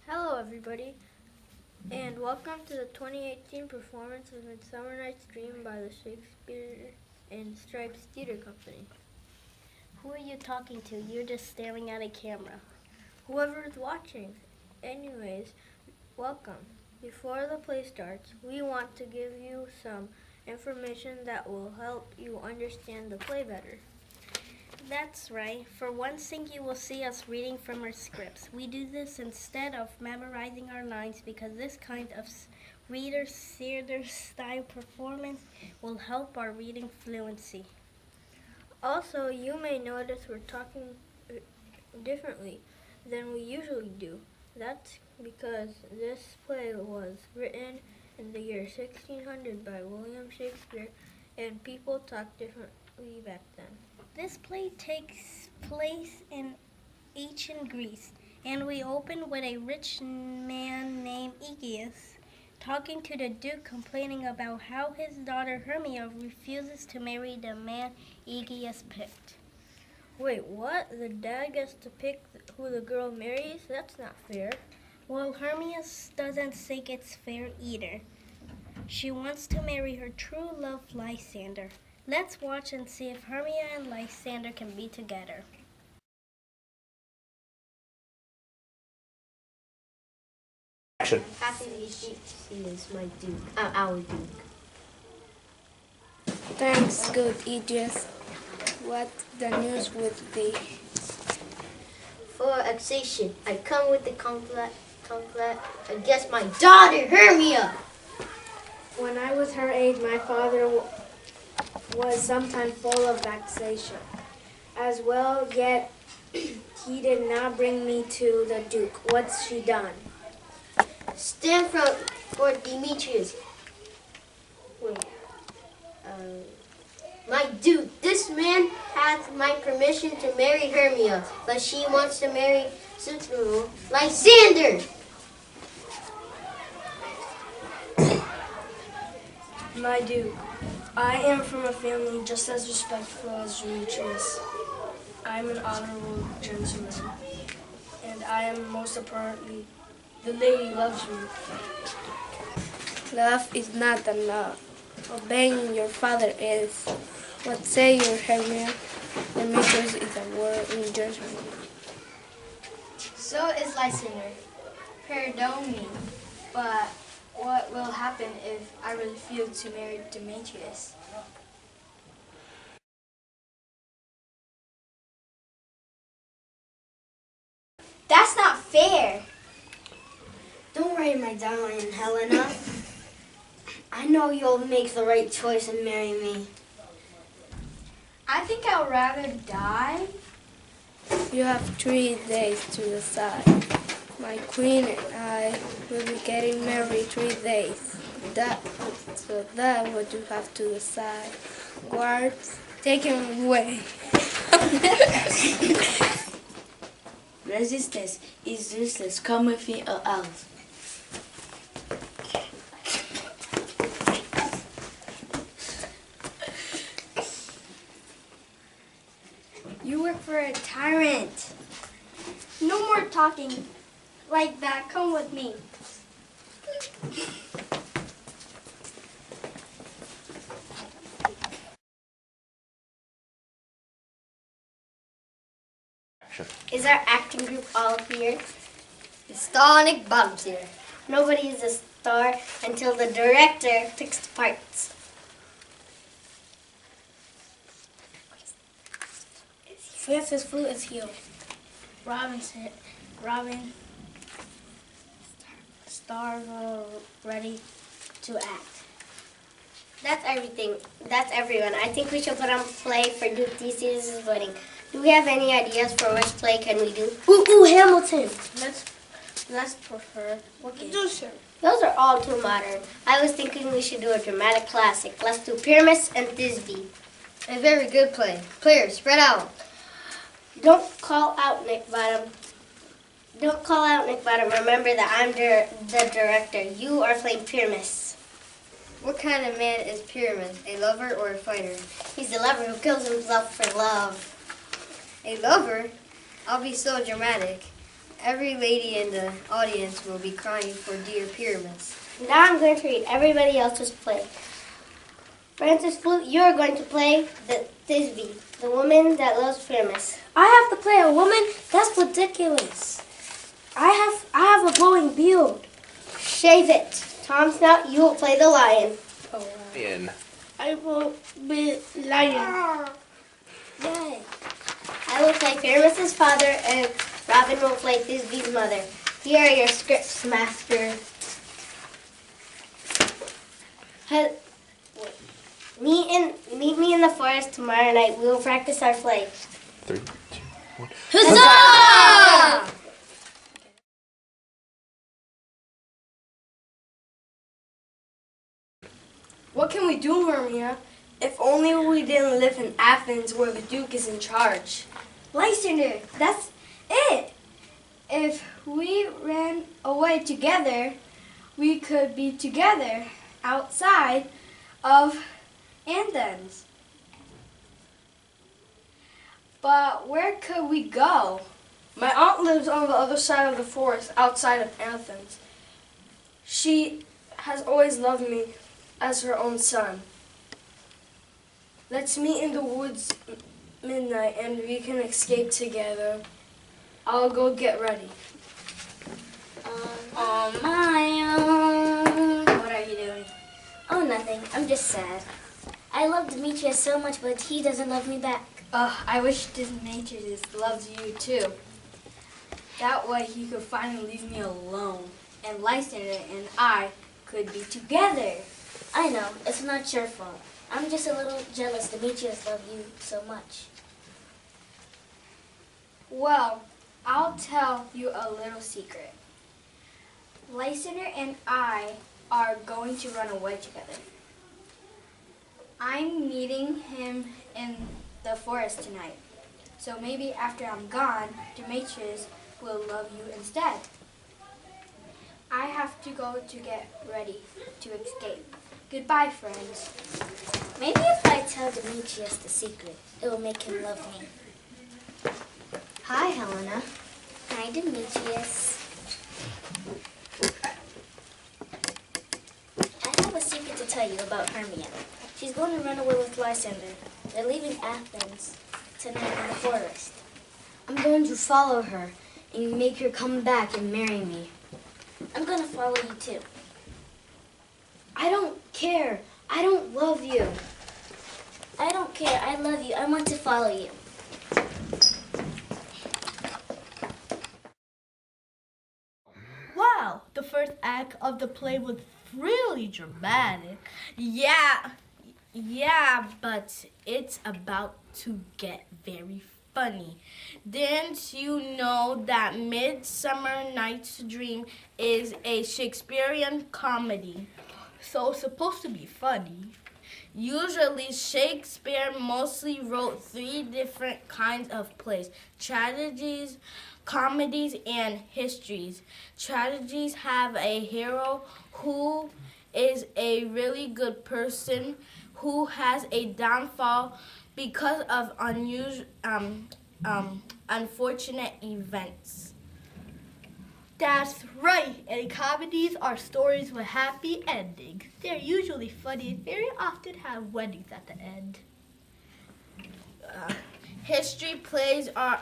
Hello everybody, and welcome to the 2018 performance of Midsummer Night's Dream by the Shakespeare and Stripes Theater Company. Who are you talking to? You're just staring at a camera. Whoever is watching. Anyways, welcome. Before the play starts, we want to give you some information that will help you understand the play better. That's right. For one thing, you will see us reading from our scripts. We do this instead of memorizing our lines because this kind of reader theater style performance will help our reading fluency. Also, you may notice we're talking differently than we usually do. That's because this play was written in the year 1600 by William Shakespeare, and people talked differently back then. This play takes place in ancient Greece, and we open with a rich man named Aegeus talking to the Duke, complaining about how his daughter Hermia refuses to marry the man Aegeus picked. Wait, what? The dad gets to pick who the girl marries? That's not fair. Well, Hermia doesn't think it's fair either. She wants to marry her true love, Lysander. Let's watch and see if Hermia and Lysander can be together. Action. Happy he is my Duke, our Duke. Thanks, good Aegeus. What the news with thee? For accession, I come with the compliment against my daughter Hermia. When I was her age, my father was sometimes full of vexation. As well, yet he did not bring me to the Duke. What's she done? Stand for Demetrius. Wait. My Duke, this man has my permission to marry Hermia, but she wants to marry Lysander. My Duke, I am from a family just as respectful as Demetrius. I am an honorable gentleman, and I am most apparently the lady loves me. Love is not enough. Obeying your father is. What say you, Hermia? Demetrius is a word in judgment. So is Lysander. Pardon me, but what will happen if I refuse to marry Demetrius? That's not fair. Don't worry, my darling Helena. I know you'll make the right choice and marry me. I think I'd rather die. You have 3 days to decide. My queen and I will be getting married 3 days. That's what you have to decide. Guards, take him away. Resistance is useless. Come with me or else. You work for a tyrant. No more talking like that. Come with me. Action. Is our acting group all here? Stonic Bottom's here. Nobody is star until the director picks the parts. Francis flute is here. Robin, stars are ready to act. That's everything. That's everyone. I think we should put on play for Duke Theseus' wedding. Do we have any ideas for which play can we do? Ooh, Hamilton. Let's prefer what game? Those are all too modern. I was thinking we should do a dramatic classic. Let's do Pyramus and Thisbe. A very good play. Players, spread out. Don't call out Nick Bottom. Don't call out Nick Bottom. Remember that I'm the director. You are playing Pyramus. What kind of man is Pyramus? A lover or a fighter? He's the lover who kills himself for love. A lover? I'll be so dramatic. Every lady in the audience will be crying for dear Pyramus. Now I'm going to read everybody else's play. Francis Flute, you are going to play the Thisbe, the woman that loves Pyramus. I have to play a woman? That's ridiculous. I have a glowing beard. Shave it. Tom Snout, you will play the lion. In. I will be lion. Yay. I will play Pyramus' father, and Robin will play Thisbe's mother. Here are your scripts, master. Meet me in the forest tomorrow night. We will practice our play. 3, 2, 1. Huzzah! What can we do, Hermia? If only we didn't live in Athens where the Duke is in charge. Lysander, that's it. If we ran away together, we could be together outside of Athens. But where could we go? My aunt lives on the other side of the forest outside of Athens. She has always loved me as her own son. Let's meet in the woods midnight and we can escape together. I'll go get ready. On my own. What are you doing? Oh, nothing. I'm just sad. I love Demetrius so much, but he doesn't love me back. I wish Demetrius loved you too. That way he could finally leave me alone. And Lysander and I could be together. I know. It's not your fault. I'm just a little jealous Demetrius loved you so much. Well, I'll tell you a little secret. Lysander and I are going to run away together. I'm meeting him in the forest tonight. So maybe after I'm gone, Demetrius will love you instead. I have to go to get ready to escape. Goodbye, friends. Maybe if I tell Demetrius the secret, it will make him love me. Hi, Helena. Hi, Demetrius. I have a secret to tell you about Hermia. She's going to run away with Lysander. They're leaving Athens tonight in the forest. I'm going to follow her and make her come back and marry me. I'm going to follow you too. I don't care. I don't love you. I don't care. I love you. I want to follow you. Wow, the first act of the play was really dramatic. Yeah, but it's about to get very funny. Didn't you know that Midsummer Night's Dream is a Shakespearean comedy? So it's supposed to be funny. Usually, Shakespeare mostly wrote 3 different kinds of plays: tragedies, comedies, and histories. Tragedies have a hero who is a really good person who has a downfall because of unfortunate events. That's right, and comedies are stories with happy endings. They're usually funny and very often have weddings at the end. History plays are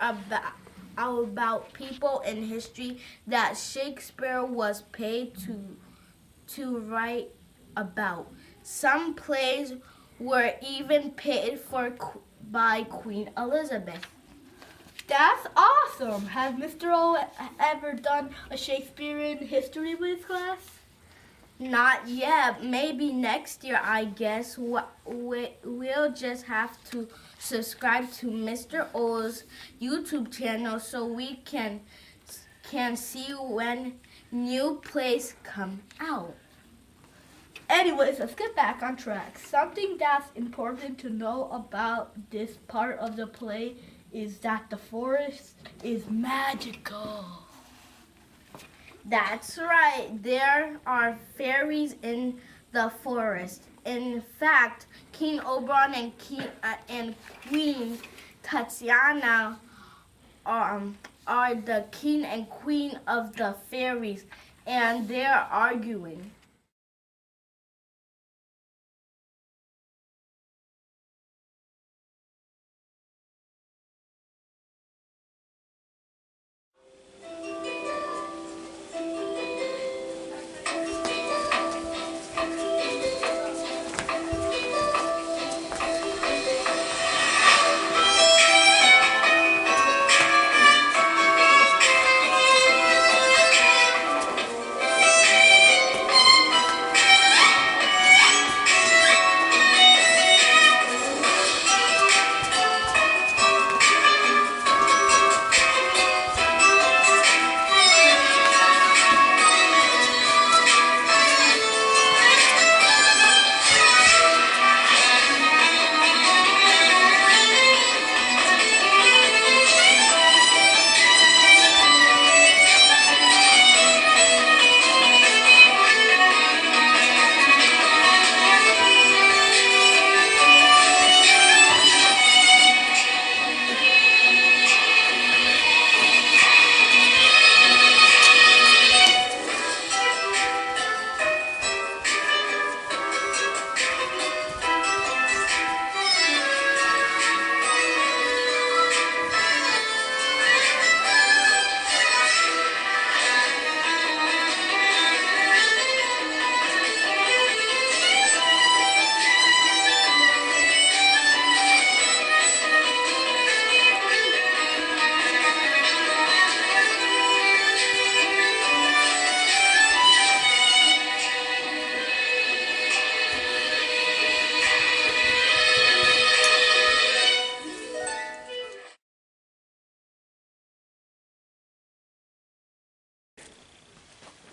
about people in history that Shakespeare was paid to write about. Some plays were even paid for by Queen Elizabeth. That's awesome! Has Mr. O ever done a Shakespearean history with his class? Not yet. Maybe next year, I guess. We'll just have to subscribe to Mr. O's YouTube channel so we can see when new plays come out. Anyways, let's get back on track. Something that's important to know about this part of the play is that the forest is magical. That's right. There are fairies in the forest. In fact, King Oberon and Queen Tatiana are the king and queen of the fairies, and they're arguing.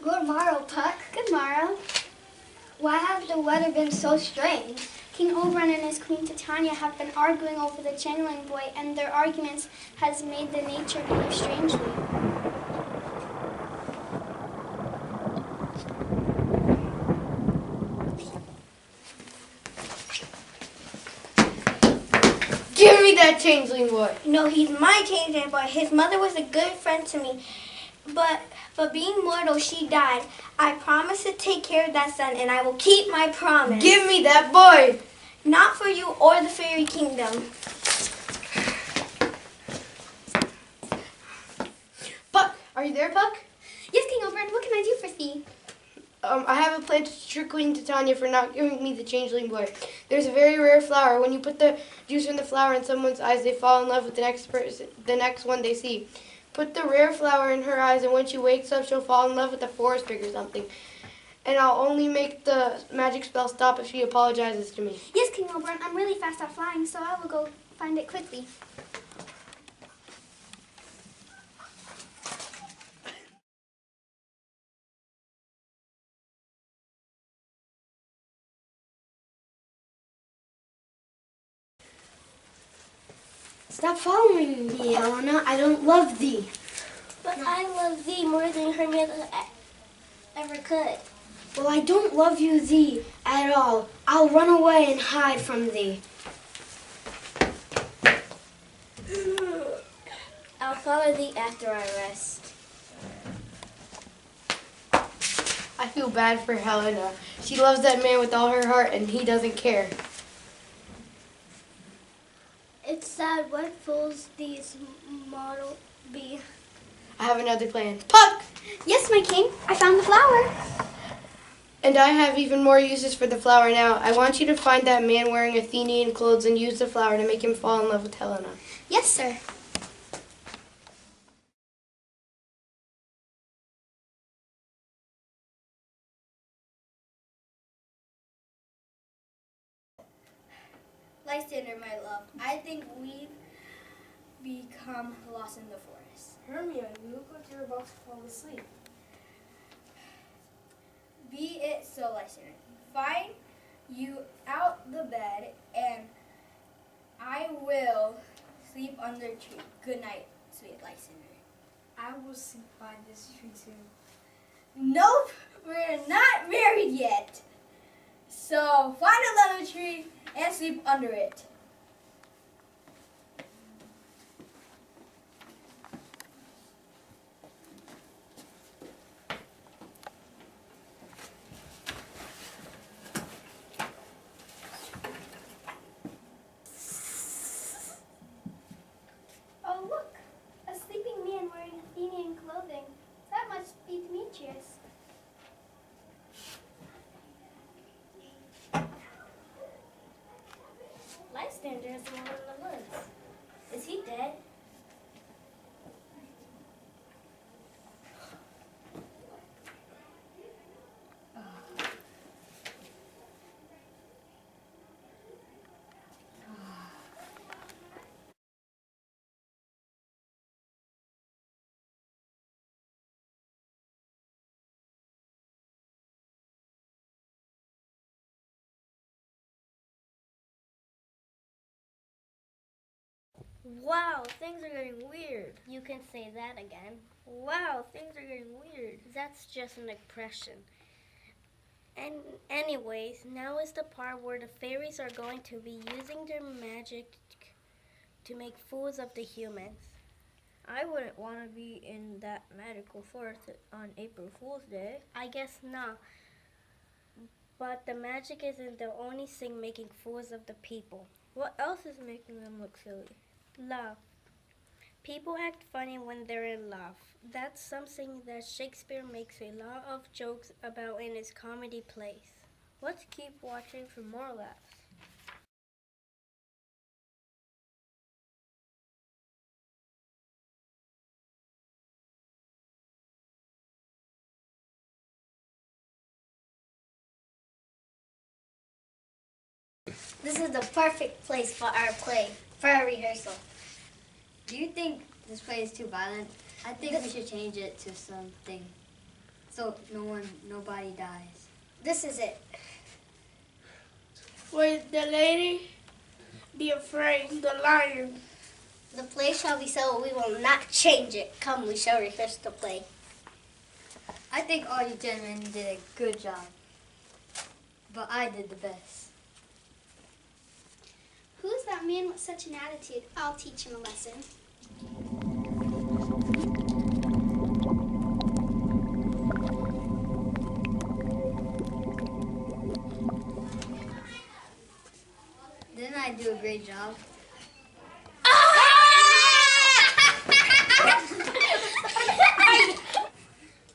Good morrow, Puck. Good morrow. Why has the weather been so strange? King Oberon and his queen Titania have been arguing over the changeling boy, and their arguments has made the nature behave strangely. Give me that changeling boy. No, he's my changeling boy. His mother was a good friend to me, but being mortal, she died. I promise to take care of that son, and I will keep my promise. Give me that boy. Not for you or the fairy kingdom. Puck, are you there, Puck? Yes, King Oberon, what can I do for thee? I have a plan to trick Queen Titania for not giving me the changeling boy. There's a very rare flower. When you put the juice in the flower in someone's eyes, they fall in love with the next one they see. Put the rare flower in her eyes, and when she wakes up, she'll fall in love with the forest pig or something. And I'll only make the magic spell stop if she apologizes to me. Yes, King Oberon, I'm really fast at flying, so I will go find it quickly. Stop following me, Helena. I don't love thee. But I love thee more than Hermia ever could. Well, I don't love you thee at all. I'll run away and hide from thee. I'll follow thee after I rest. I feel bad for Helena. She loves that man with all her heart, and he doesn't care. It's sad what fools these mortal be. I have another plan. Puck! Yes, my king. I found the flower. And I have even more uses for the flower now. I want you to find that man wearing Athenian clothes and use the flower to make him fall in love with Helena. Yes, sir. Lysander, my love, I think we've become lost in the forest. Hermia, you look like you're about to fall asleep. Be it so, Lysander. Find you out the bed, and I will sleep under a tree. Good night, sweet Lysander. I will sleep by this tree too. Nope, we're not married yet. So find another tree and sleep under it. Oh, look, a sleeping man wearing Athenian clothing. That must be Demetrius. Lysander is the one in the woods. Is he dead? Wow, things are getting weird. You can say that again. Wow, things are getting weird. That's just an expression. And anyways, now is the part where the fairies are going to be using their magic to make fools of the humans. I wouldn't want to be in that magical forest on April Fool's Day. I guess not. But the magic isn't the only thing making fools of the people. What else is making them look silly? Love. People act funny when they're in love. That's something that Shakespeare makes a lot of jokes about in his comedy plays. Let's keep watching for more laughs. This is the perfect place for our play, for our rehearsal. Do you think this play is too violent? I think we should change it to something so nobody dies. This is it. Will the lady be afraid, the lion? The play shall be so, we will not change it. Come, we shall rehearse the play. I think all you gentlemen did a good job, but I did the best. Who's that man with such an attitude? I'll teach him a lesson. Didn't I do a great job?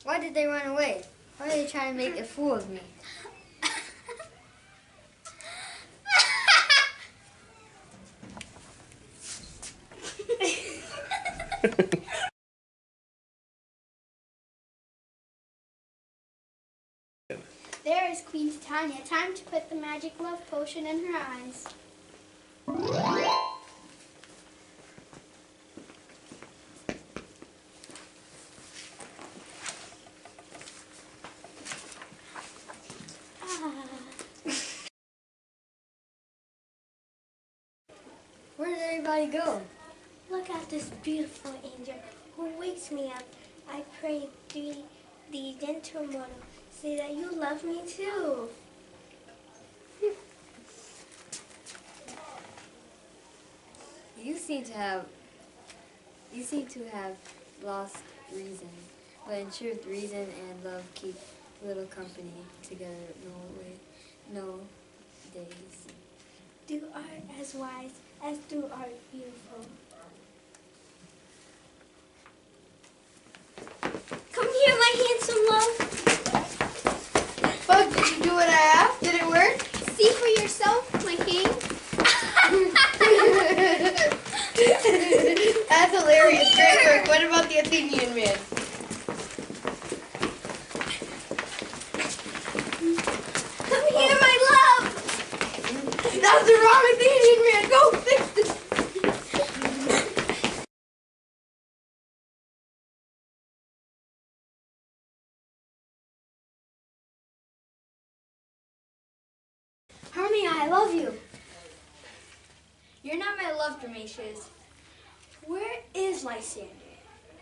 Why did they run away? Why are they trying to make a fool of me? There is Queen Titania. Time to put the magic love potion in her eyes. Where did everybody go? Look at this beautiful angel who wakes me up. I pray the gentle mortal, say that you love me too. You seem to have lost reason, but in truth, reason and love keep little company together. No days. Do art as wise as do art beautiful. Come here, my handsome love. But what about the Athenian man? Come here, my love! That's the wrong Athenian man. Go fix this. Hermia, I love you. You're not my love, Demetrius. Where is Lysander?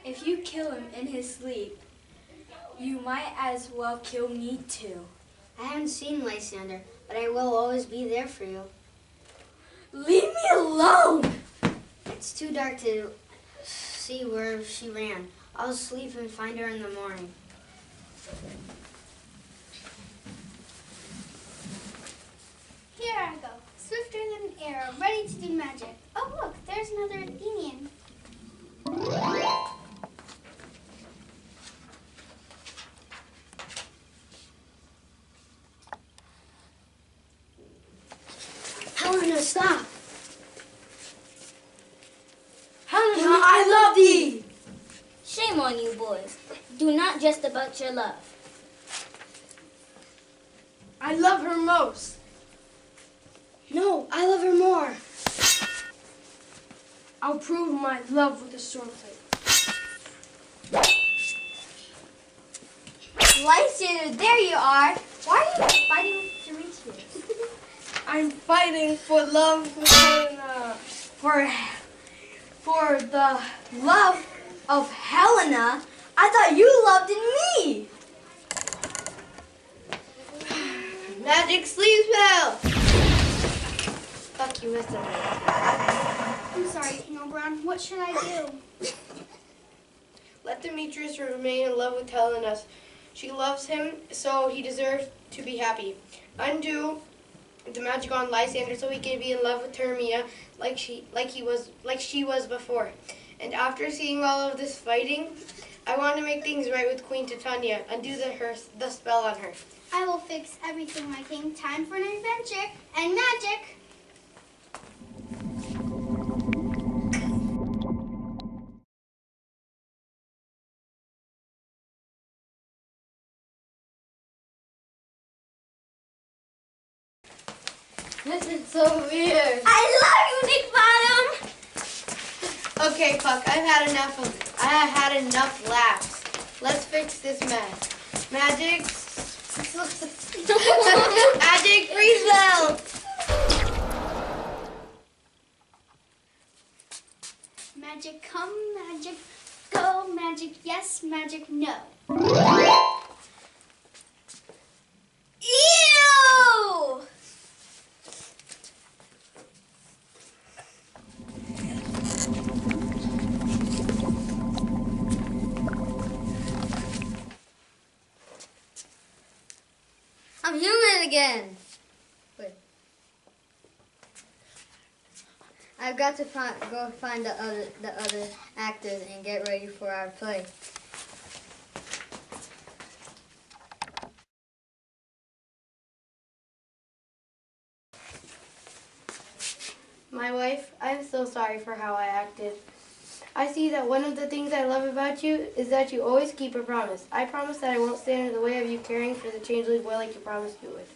If you kill him in his sleep, you might as well kill me too. I haven't seen Lysander, but I will always be there for you. Leave me alone! It's too dark to see where she ran. I'll sleep and find her in the morning. Here I go, swifter than an arrow, ready to do magic. Oh look, there's another Athenian. Helena, stop! Helena, I love thee! Shame on you boys. Do not jest about your love. I love her most. No, I love her more. I'll prove my love with a sword fight. Lysander, there you are! Why are you fighting with Demetrius? I'm fighting for love with Helena. For the love of Helena. I thought you loved me. Magic sleep spell. Fuck you, Midsummer. I'm sorry, King Oberon. What should I do? Let Demetrius remain in love with Helena. She loves him, so he deserves to be happy. Undo the magic on Lysander so he can be in love with Hermia like she was before. And after seeing all of this fighting, I want to make things right with Queen Titania. Undo the spell on her. I will fix everything, my king. Time for an adventure and magic. This is so weird. I love you, Nick Bottom. Okay, Puck, I have had enough laughs. Let's fix this mess. Magic. Magic freeze spell. Magic come, magic go, magic yes, magic no. Ew! I'm human again. Wait. I've got to go find the other actors and get ready for our play. My wife, I'm so sorry for how I acted. I see that one of the things I love about you is that you always keep a promise. I promise that I won't stand in the way of you caring for the changeling boy like you promised you would.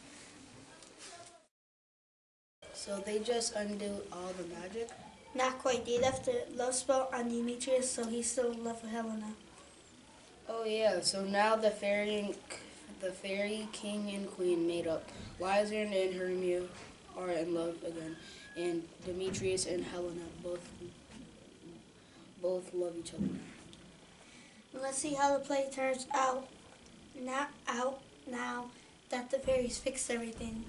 So they just undo all the magic? Not quite. They left the love spell on Demetrius, so he's still in love with Helena. Oh yeah, so now the fairy king and queen made up. Lysander and Hermia are in love again, and Demetrius and Helena both love each other. Let's see how the play turns out. Not out now that the fairies fixed everything.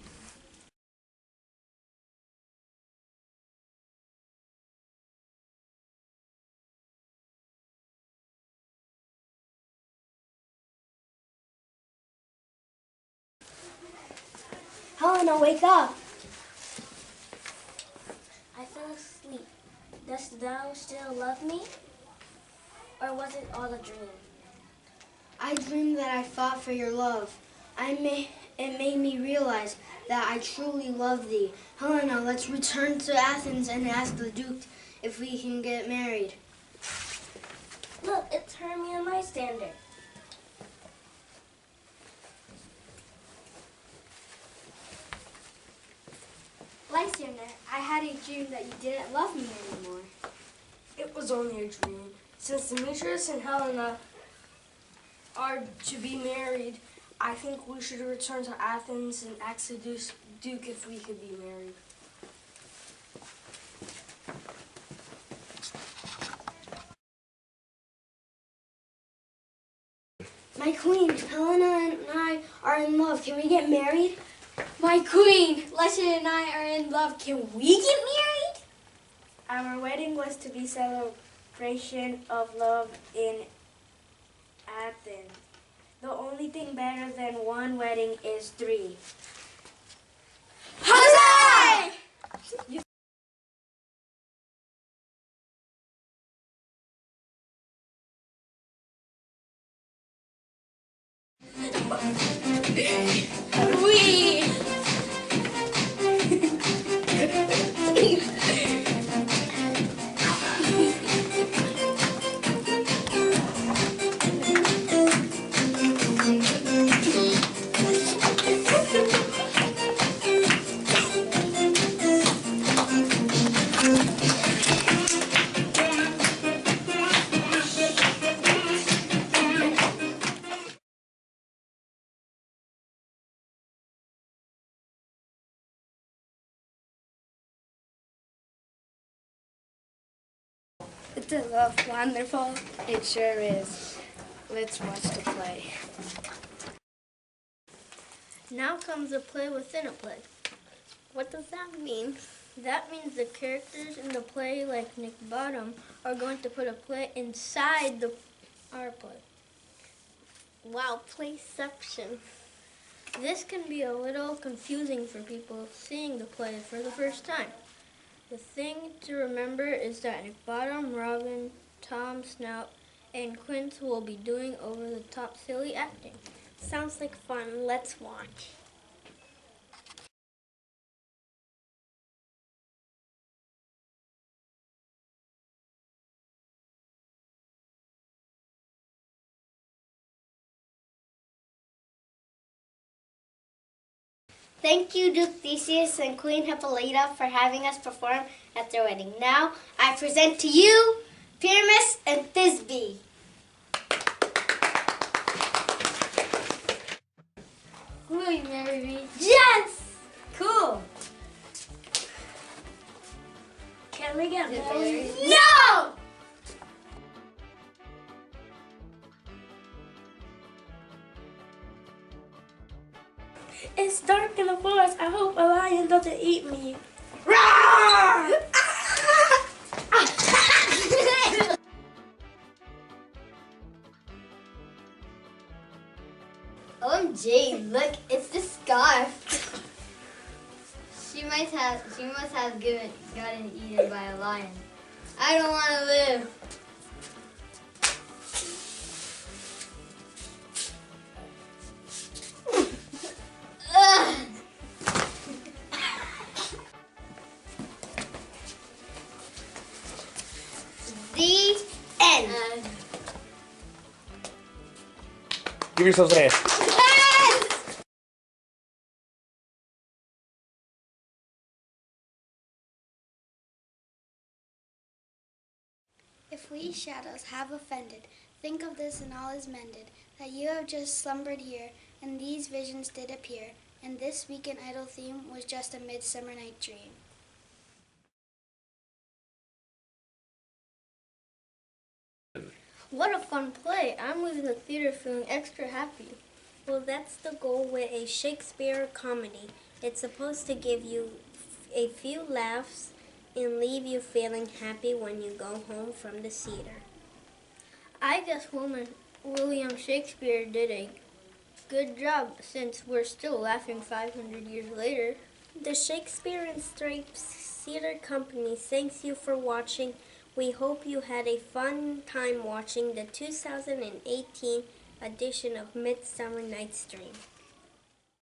Helena, wake up. I fell asleep. Dost thou still love me? Or was it all a dream? I dreamed that I fought for your love. It made me realize that I truly love thee. Helena, let's return to Athens and ask the Duke if we can get married. bystander. Lysander, I had a dream that you didn't love me anymore. It was only a dream. Since Demetrius and Helena are to be married, I think we should return to Athens and ask the Duke if we could be married. My queen, Helena and I are in love. Can we get married? My queen, Lysander and I are in love. Can we get married? Our wedding was to be celebration of love in Athens. The only thing better than one wedding is 3. Huzzah! Wee! Isn't love wonderful? It sure is. Let's watch the play. Now comes a play within a play. What does that mean? That means the characters in the play, like Nick Bottom, are going to put a play inside our play. Wow, playception. This can be a little confusing for people seeing the play for the first time. The thing to remember is that Nick Bottom, Robin, Tom, Snout, and Quince will be doing over-the-top silly acting. Sounds like fun. Let's watch. Thank you, Duke Theseus and Queen Hippolyta, for having us perform at their wedding. Now, I present to you Pyramus and Thisbe. Will you marry me? Yes! Cool. Can we get married? No! It's dark in the forest. I hope a lion doesn't eat me. OMG, look, it's the scarf. She must have gotten eaten by a lion. I don't want to live. The end. Give yourselves a hand. If we shadows have offended, think of this and all is mended, that you have just slumbered here, and these visions did appear, and this weekend idle theme was just a midsummer night dream. What a fun play. I'm leaving the theater feeling extra happy. Well, that's the goal with a Shakespeare comedy. It's supposed to give you a few laughs and leave you feeling happy when you go home from the theater. I guess William Shakespeare did a good job since we're still laughing 500 years later. The Shakespeare and Stripes Theater Company thanks you for watching. We hope you had a fun time watching the 2018 edition of Midsummer Night's Dream.